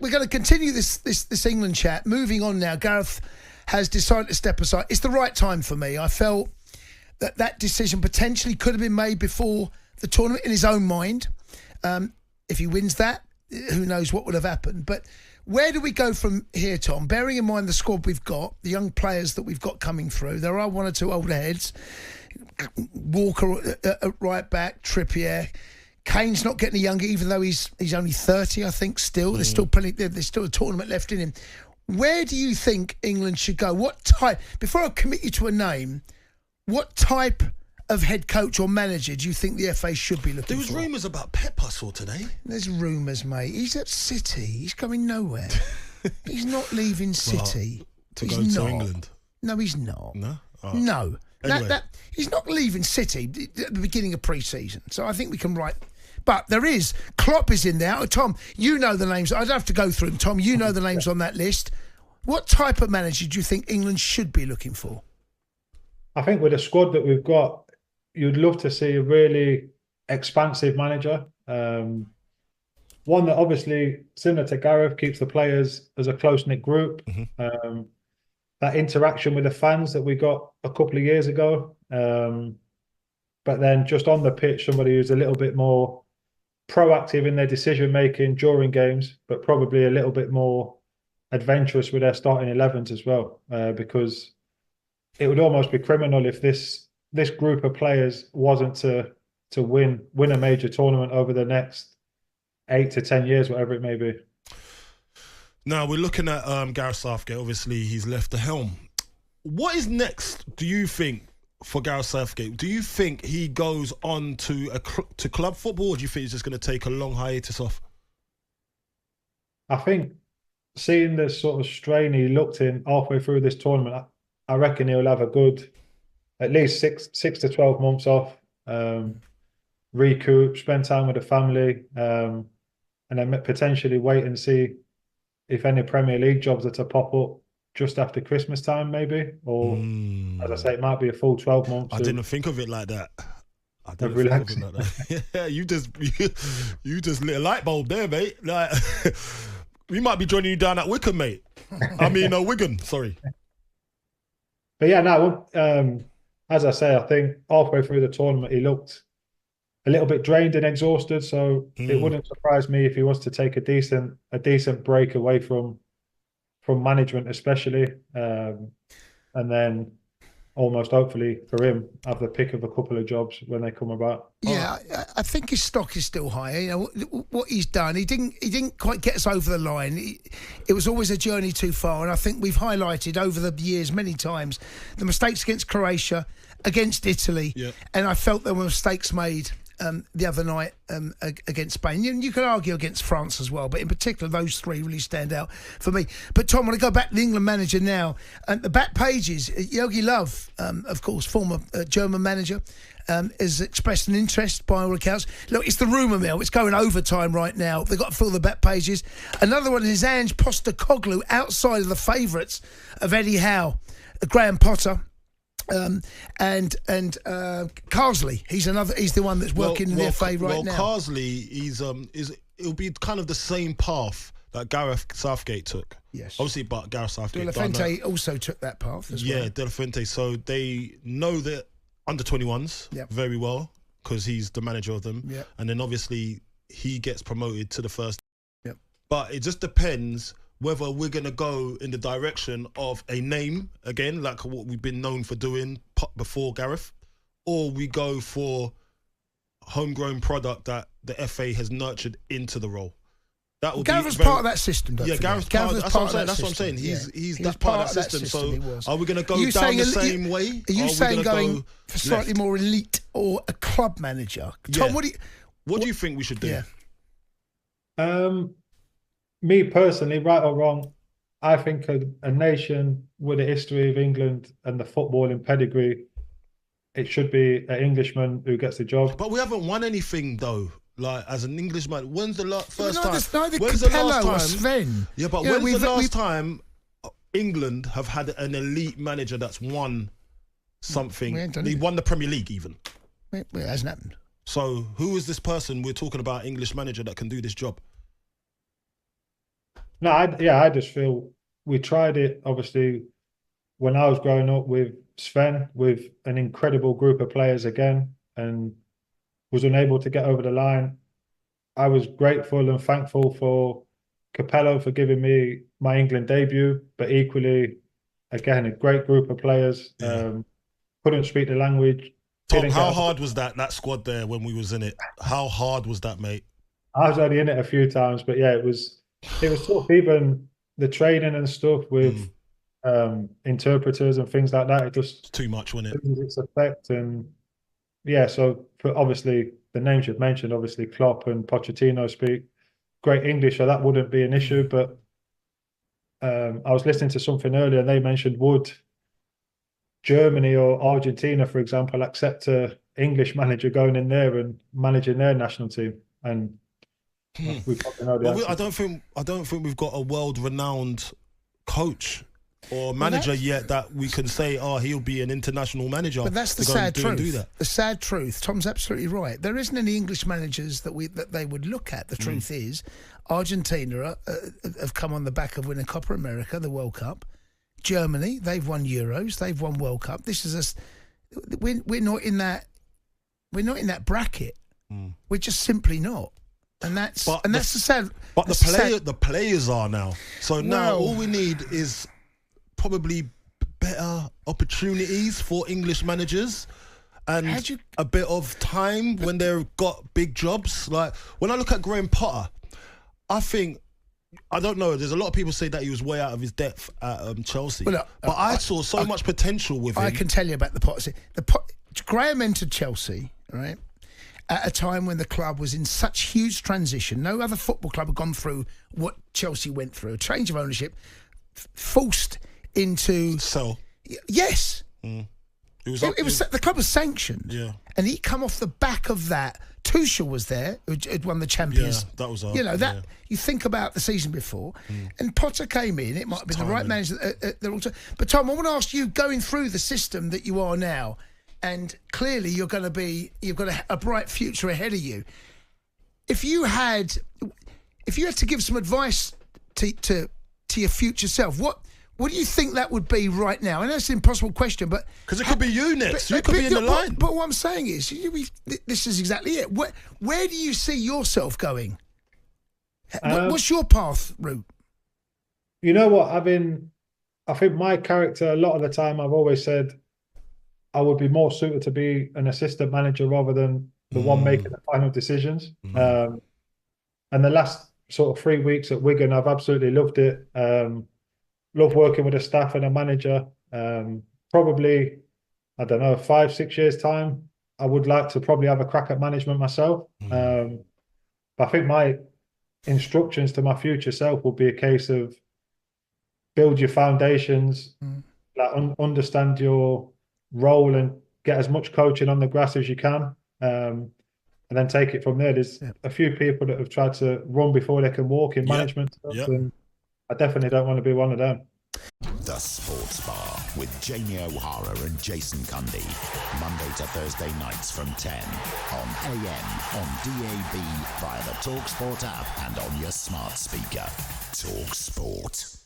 we're going to continue this England chat. Moving on now, Gareth has decided to step aside. It's the right time for me. I felt that decision potentially could have been made before the tournament in his own mind. If he wins that, who knows what would have happened. But where do we go from here, Tom? Bearing in mind the squad we've got, the young players that we've got coming through, there are one or two older heads. Walker at right back, Trippier. Kane's not getting younger, even though he's only 30, I think, still. There's still plenty, there's still a tournament left in him. Where do you think England should go? What type, before I commit you to a name, what type of head coach or manager do you think the FA should be looking for? There was rumours about Pep I saw today. There's rumours, mate. He's at City. He's going nowhere. He's not leaving City. To go to England? No, he's not. No? Oh. No. Anyway. He's not leaving City at the beginning of pre-season. So I think we can write... But there is. Klopp is in there. Tom, you know the names. I don't have to go through them. Tom, you know the names on that list. What type of manager do you think England should be looking for? I think with the squad that we've got, you'd love to see a really expansive manager. One that obviously, similar to Gareth, keeps the players as a close-knit group. Mm-hmm. That interaction with the fans that we got a couple of years ago. But then just on the pitch, somebody who's a little bit more proactive in their decision-making during games, but probably a little bit more adventurous with their starting 11s as well. Because it would almost be criminal if this group of players wasn't to win a major tournament over the next 8 to 10 years, whatever it may be. Now, we're looking at Gareth Southgate. Obviously, he's left the helm. What is next, do you think, for Gareth Southgate? Do you think he goes on to club football, or do you think he's just going to take a long hiatus off? I think seeing the sort of strain he looked in halfway through this tournament, I reckon he'll have a good at least six to 12 months off, recoup, spend time with the family, and then potentially wait and see if any Premier League jobs are to pop up just after Christmas time, maybe. Or, as I say, it might be a full 12 months. I didn't think of it like that. I didn't think of it like that. Yeah, you just lit a light bulb there, mate. Like, we might be joining you down at Wickham, mate. Wigan, sorry. But yeah, no, as I say, I think halfway through the tournament, he looked a little bit drained and exhausted. So it wouldn't surprise me if he was to take a decent break away from management, especially, and then almost hopefully for him have the pick of a couple of jobs when they come about. Yeah, I think his stock is still high. You know what he's done. He didn't quite get us over the line. It was always a journey too far, and I think we've highlighted over the years many times the mistakes against Croatia, against Italy, and I felt there were mistakes made the other night against Spain. You could argue against France as well, but in particular, those three really stand out for me. But Tom, when I go back to the England manager now, the back pages, Jogi Löw, of course, former German manager, has expressed an interest by all accounts. Look, it's the rumour mill. It's going overtime right now. They've got to fill the back pages. Another one is Ange Postecoglou, outside of the favourites of Eddie Howe, Graham Potter. And Carsley, he's the one that's working in the FA right now. Carsley, it'll be kind of the same path that Gareth Southgate took. Yes, obviously, but Gareth Southgate. De La Fuente also took that path as well. Yeah, De La Fuente. So they know the under 21s very well because he's the manager of them. Yep. And then obviously he gets promoted to the first. Yep. But it just depends whether we're going to go in the direction of a name, again, like what we've been known for doing before Gareth, or we go for homegrown product that the FA has nurtured into the role. That will Gareth's part of that system, don't Gareth's part of that. That's what I'm saying. He's that part of that system. So are we going to go down the same way? Are you saying going for slightly more elite or a club manager? Tom, what do you think we should do? Yeah. Me personally, right or wrong, I think a nation with a history of England and the footballing pedigree, it should be an Englishman who gets the job. But we haven't won anything though. Like as an Englishman, when's the first time? When's the last time? Sven. Yeah, but when's the last time England have had an elite manager that's won something? He won the Premier League even. It hasn't happened. So who is this person we're talking about, English manager that can do this job? No, I just feel we tried it, obviously, when I was growing up with Sven, with an incredible group of players again, and was unable to get over the line. I was grateful and thankful for Capello for giving me my England debut, but equally, again, a great group of players. Yeah. Couldn't speak the language. Tom, how hard was that squad there when we was in it? How hard was that, mate? I was only in it a few times, but yeah, it was tough. Even the training and stuff with interpreters and things like that, it just too much, wasn't it? Its effect. And yeah, so obviously the names you've mentioned, obviously Klopp and Pochettino speak great English, so that wouldn't be an issue. But I was listening to something earlier, and they mentioned, would Germany or Argentina, for example, accept a English manager going in there and managing their national team? And we probably know the answer. I don't think we've got a world-renowned coach or manager yet that we can say, oh, he'll be an international manager. But that's the sad truth. The sad truth. Tom's absolutely right. There isn't any English managers that they would look at. The truth is, Argentina have come on the back of winning Copa America, the World Cup. Germany, they've won Euros, they've won World Cup. This is we're not in that bracket. We're just simply not. And that's the sad. But the players are now. So now all we need is probably better opportunities for English managers and a bit of time when they've got big jobs. Like when I look at Graham Potter, I don't know. There's a lot of people say that he was way out of his depth at Chelsea. Well, but I saw so much potential with him. I can tell you about the Potter. Graham entered Chelsea, right, at a time when the club was in such huge transition. No other football club had gone through what Chelsea went through. A change of ownership, forced into... So? Yes. The club was sanctioned. Yeah. And he come off the back of that. Tuchel was there, who'd won the Champions. Yeah, that was you think about the season before, and Potter came in. It might have been the right manager. But Tom, I want to ask you, going through the system that you are now, and clearly you've got a bright future ahead of you. If you had to give some advice to your future self, what do you think that would be right now? I know it's an impossible question, but... Because it could be you next. You could be in the line. But what I'm saying is, this is exactly it. Where do you see yourself going? What's your path route? You know what? I think my character, a lot of the time, I've always said I would be more suited to be an assistant manager rather than the one making the final decisions. And the last sort of 3 weeks at Wigan, I've absolutely loved it. Love working with a staff and a manager. Probably, I don't know, 5-6 years time, I would like to probably have a crack at management myself. But I think my instructions to my future self will be a case of build your foundations, understand your role and get as much coaching on the grass as you can. And then take it from there. There's a few people that have tried to run before they can walk in management stuff, and I definitely don't want to be one of them. The Sports Bar with Jamie O'Hara and Jason Cundy. Monday to Thursday nights from 10 on AM, on DAB, via the talkSPORT app and on your smart speaker. talkSPORT.